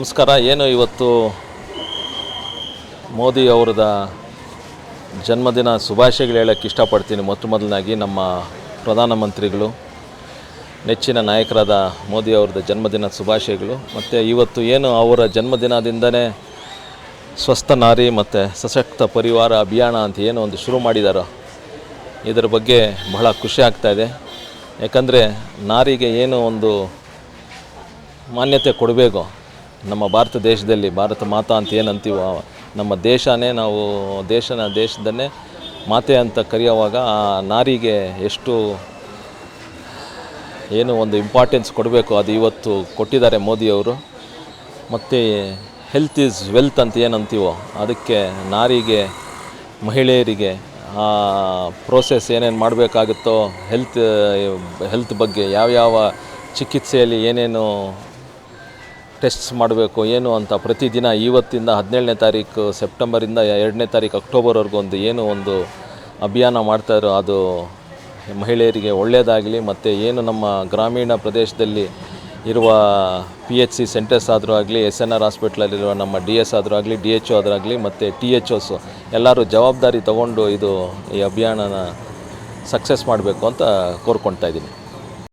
ನಮಸ್ಕಾರ. ಏನು ಇವತ್ತು ಮೋದಿ ಅವರದ ಜನ್ಮದಿನ ಶುಭಾಶಯಗಳು ಹೇಳೋಕ್ಕೆ ಇಷ್ಟಪಡ್ತೀನಿ. ಮೊದಲನಾಗಿ ನಮ್ಮ ಪ್ರಧಾನಮಂತ್ರಿಗಳು ನೆಚ್ಚಿನ ನಾಯಕರಾದ ಮೋದಿ ಅವ್ರದ್ದು ಜನ್ಮದಿನ ಶುಭಾಶಯಗಳು. ಮತ್ತು ಇವತ್ತು ಏನು ಅವರ ಜನ್ಮದಿನದಿಂದನೇ ಸ್ವಸ್ಥ ನಾರಿ ಮತ್ತು ಸಶಕ್ತ ಪರಿವಾರ ಅಭಿಯಾನ ಅಂತ ಏನು ಒಂದು ಶುರು ಮಾಡಿದಾರೋ ಇದರ ಬಗ್ಗೆ ಬಹಳ ಖುಷಿ ಆಗ್ತಾಯಿದೆ. ಯಾಕಂದರೆ ನಾರಿಗೆ ಏನು ಒಂದು ಮಾನ್ಯತೆ ಕೊಡಬೇಕು, ನಮ್ಮ ಭಾರತ ದೇಶದಲ್ಲಿ ಭಾರತ ಮಾತಾ ಅಂತ ಏನಂತೀವೋ ನಮ್ಮ ದೇಶನೇ ನಾವು ದೇಶದನ್ನೇ ಮಾತೆ ಅಂತ ಕರೆಯುವಾಗ ಆ ನಾರಿಗೆ ಎಷ್ಟು ಏನು ಒಂದು ಇಂಪಾರ್ಟೆನ್ಸ್ ಕೊಡಬೇಕು ಅದು ಇವತ್ತು ಕೊಟ್ಟಿದ್ದಾರೆ ಮೋದಿಯವರು. ಮತ್ತು ಹೆಲ್ತ್ ಈಸ್ ವೆಲ್ತ್ ಅಂತ ಏನಂತೀವೋ ಅದಕ್ಕೆ ನಾರಿಗೆ ಮಹಿಳೆಯರಿಗೆ ಆ ಪ್ರೋಸೆಸ್ ಏನೇನು ಮಾಡಬೇಕಾಗುತ್ತೋ ಹೆಲ್ತ್ ಬಗ್ಗೆ ಯಾವ್ಯಾವ ಚಿಕಿತ್ಸೆಯಲ್ಲಿ ಏನೇನು ಟೆಸ್ಟ್ಸ್ ಮಾಡಬೇಕು ಏನು ಅಂತ ಪ್ರತಿದಿನ ಇವತ್ತಿಂದ 17ನೇ ತಾರೀಕು ಸೆಪ್ಟೆಂಬರಿಂದ 2ನೇ ತಾರೀಕು ಅಕ್ಟೋಬರ್ವರೆಗೂ ಒಂದು ಅಭಿಯಾನ ಮಾಡ್ತಾಯಿರೋ ಅದು ಮಹಿಳೆಯರಿಗೆ ಒಳ್ಳೆಯದಾಗಲಿ. ಮತ್ತು ಏನು ನಮ್ಮ ಗ್ರಾಮೀಣ ಪ್ರದೇಶದಲ್ಲಿ ಇರುವ PHC ಸೆಂಟರ್ಸ್ ಆದರೂ ಆಗಲಿ, SNR ಹಾಸ್ಪಿಟ್ಲಲ್ಲಿರುವ ನಮ್ಮ DS ಆದರೂ ಆಗಲಿ, DHO ಆದರೂ ಆಗಲಿ ಮತ್ತು THOಸ್ ಎಲ್ಲರೂ ಜವಾಬ್ದಾರಿ ತಗೊಂಡು ಈ ಅಭಿಯಾನನ ಸಕ್ಸಸ್ ಮಾಡಬೇಕು ಅಂತ ಕೋರ್ಕೊಳ್ತಾ ಇದ್ದೀನಿ.